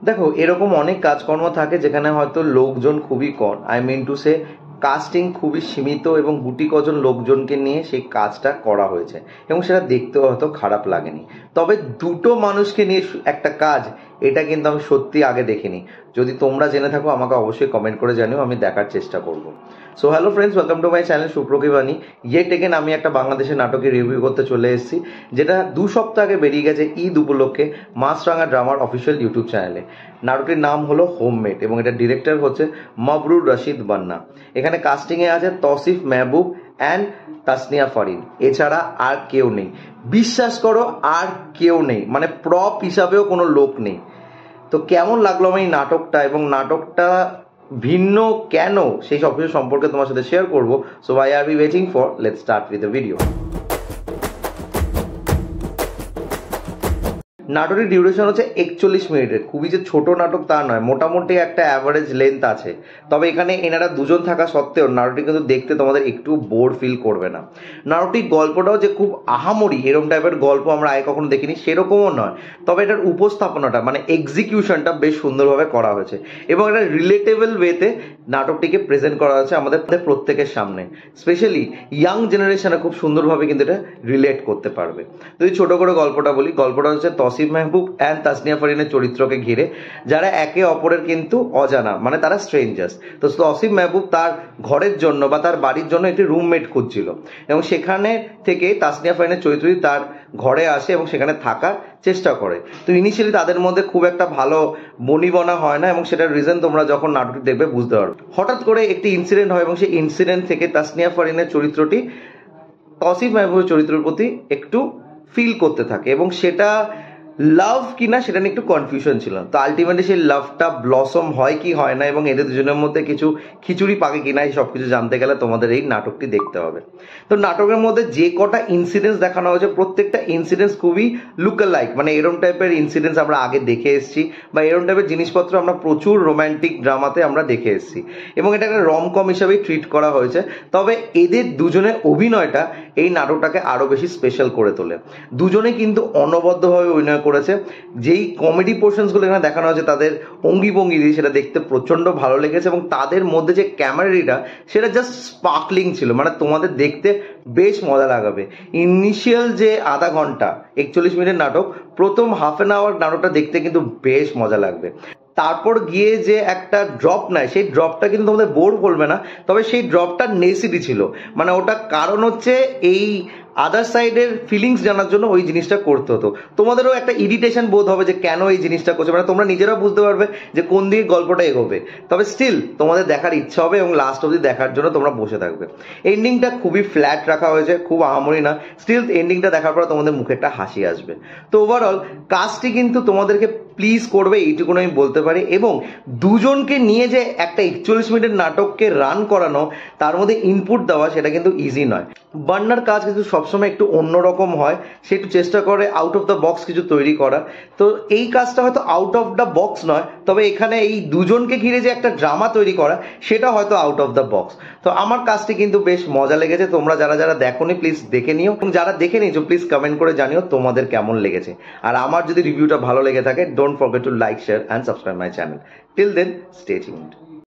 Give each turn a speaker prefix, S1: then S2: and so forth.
S1: দেখো, এরকম অনেক কাজকর্ম থাকে যেখানে হয়তো লোকজন খুবই কম, I mean to say casting খুবই সীমিত এবং গুটি কজন লোকজনকে নিয়ে সেই কাজটা করা হয়েছে এবং সেটা দেখতেও হয়তো খারাপ লাগেনি। তবে দুটো মানুষকে নিয়ে একটা কাজ, এটা কিন্তু আমি সত্যি আগে দেখিনি। যদি তোমরা জেনে থাকো আমাকে অবশ্যই কমেন্ট করে জানিও, আমি দেখার চেষ্টা করব। So hello friends, welcome to my channel সুপ্রকিবানী। ইয়েট এগেন আমি একটা বাংলাদেশের নাটকের রিভিউ করতে চলে এসেছি, যেটা 2 সপ্তাহ আগে বেরিয়ে গেছে ঈদ উপলক্ষে মাছরাঙা ড্রামার অফিসিয়াল ইউটিউব চ্যানেলে। নাটকটির নাম হলো হোমমেড এবং এটা ডিরেক্টর হচ্ছে মবরুর রশিদ বান্না। এখানে কাস্টিংয়ে আছে তৌসিফ মেহবুব অ্যান্ড তাসনিয়া ফারিন, এছাড়া আর কেউ নেই। বিশ্বাস করো, আর কেউ নেই, মানে প্রপ হিসাবেও কোনো লোক নেই। তো কেমন লাগলো আমার এই নাটকটা এবং নাটকটা ভিন্ন কেন, সেই সব কিছু সম্পর্কে তোমার সাথে শেয়ার করবো। So I are be waiting for, let's start with the video. নাটকের ডিউরেশন হচ্ছে 41 মিনিটের। খুবই যে ছোট নাটক তা নয়, মোটামুটি একটা অ্যাভারেজ লেন্থ আছে। তবে এখানে এনারা দুজন থাকা সত্ত্বেও নাটকটি কিন্তু দেখতে তোমাদের একটু বোর ফিল করবে না। নাটকটির গল্পটাও যে খুব আহামরি এরকম টাইপের গল্প আমরা আগে কখনো দেখিনি সেরকমও নয়। তবে এটার উপস্থাপনাটা মানে এক্সিকিউশনটা বেশ সুন্দরভাবে করা হয়েছে এবং একটা রিলেটেবল ওয়েতে নাটকটিকে প্রেজেন্ট করা হয়েছে আমাদের প্রত্যেকের সামনে। স্পেশালি ইয়াং জেনারেশনে খুব সুন্দরভাবে কিন্তু এটা রিলেট করতে পারবে। যদি ছোট করে গল্পটা বলি, গল্পটা হচ্ছে তৌসিফ মেহবুব অ্যান্ড তাসনিয়া ফারিনের চরিত্রকে ঘিরে, যারা একে অপরের কিন্তু অজানা, মানে তারা স্ট্রেঞ্জার্স। তো তৌসিফ মেহবুব তার ঘরের জন্য বা তার বাড়ির জন্য একটি রুমমেট খুঁজছিল এবং সেখানে থেকে তাসনিয়া ফারিনের চরিত্রটি তার ঘরে আসে এবং সেখানে থাকার চেষ্টা করে। তো ইনিশিয়ালি তাদের মধ্যে খুব একটা ভালো বনিবনা হয় না এবং সেটার রিজন তোমরা যখন নাটকটি দেখবে বুঝতে পারবে। হঠাৎ করে একটি ইনসিডেন্ট হয় এবং সেই ইনসিডেন্ট থেকে তাসনিয়া ফারিনের চরিত্রটি তৌসিফ মেহবুবের চরিত্রের প্রতি একটু ফিল করতে থাকে এবং সেটা লাভ কিনা সেটা নিয়ে একটু কনফিউশন ছিল। তো আলটিমেটলি সেই লাভটা ব্লসম হয় কি হয় না এবং এদের দুজনের মধ্যে কিছু খিচুড়ি পাকে কিনা, এই সব কিছু জানতে গেলে তোমাদের এই নাটকটি দেখতে হবে। তো নাটকের মধ্যে যে কটা ইনসিডেন্টস দেখানো হয়েছে প্রত্যেকটা ইনসিডেন্টস খুবই লুকালাইক, মানে এরম টাইপের ইনসিডেন্টস আমরা আগে দেখে এসেছি বা এরম টাইপের জিনিসপত্র আমরা প্রচুর রোম্যান্টিক ড্রামাতে আমরা দেখে এসেছি এবং এটা একটা রমকম হিসাবেই ট্রিট করা হয়েছে। তবে এদের দুজনের অভিনয়টা এই নাটকটাকে আরো বেশি স্পেশাল করে তোলে। দুজনে কিন্তু অনবদ্যভাবে অভিনয় করেছে। যেই কমেডি পোর্শনসগুলো এখানে দেখানো হয়েছে তাদের অঙ্গি ভঙ্গি দিয়ে, সেটা দেখতে প্রচন্ড ভালো লেগেছে এবং তাদের মধ্যে যে ক্যামেরারিটা সেটা জাস্ট স্পার্কলিং ছিল, মানে তোমাদের দেখতে বেশ মজা লাগাবে। ইনিশিয়াল যে আধা ঘন্টা 41 মিনিটের নাটক, প্রথম হাফ অ্যান আওয়ার নাটকটা দেখতে কিন্তু বেশ মজা লাগবে। তারপর গিয়ে যে একটা ড্রপ নেয়, সেই ড্রপটা কিন্তু তোমাদের বোর করবে না, তবে সেই ড্রপটা নেসিটি ছিল, মানে ওটা কারণ হচ্ছে এই আদার সাইডের ফিলিংস জানার জন্য ওই জিনিসটা করতে হতো। তোমাদেরও একটা ইরিটেশন বোধ হবে যে কেন এই জিনিসটা করছে, মানে তোমরা নিজেরাও বুঝতে পারবে যে কোন দিকে গল্পটা এগোবে। তবে স্টিল তোমাদের দেখার ইচ্ছা হবে এবং লাস্ট অবধি দেখার জন্য তোমরা বসে থাকবে। এন্ডিংটা খুবই ফ্ল্যাট রাখা হয়েছে, খুব আহামরি না। স্টিল এন্ডিংটা দেখার পর তোমাদের মুখে একটা হাসি আসবে। তো ওভারঅল কাজটি কিন্তু তোমাদেরকে প্লিজ করবে, এইটুকুন আমি বলতে পারি। এবং দুজনকে নিয়ে যে একটা 41 মিনিটের নাটককে রান করানো, তার মধ্যে ইনপুট দেওয়া, সেটা কিন্তু ইজি নয়। বান্নার কাজ কিন্তু সবসময় একটু অন্যরকম হয়, সে একটু চেষ্টা করে আউট অফ দ্য বক্স কিছু তৈরি করা। তো এই কাজটা হয়তো আউট অফ দ্য বক্স নয়, তবে এখানে এই দুজনকে ঘিরে যে একটা ড্রামা তৈরি করা, সেটা হয়তো আউট অফ দ্য বক্স। তো আমার কাজটি কিন্তু বেশ মজা লেগেছে। তোমরা যারা যারা দেখোনি প্লিজ দেখে নিও এবং যারা দেখে নিয়েছো প্লিজ কমেন্ট করে জানিও তোমাদের কেমন লেগেছে। আর আমার যদি রিভিউটা ভালো লেগে থাকে, don't forget to like, share and subscribe my channel. Till then, stay tuned.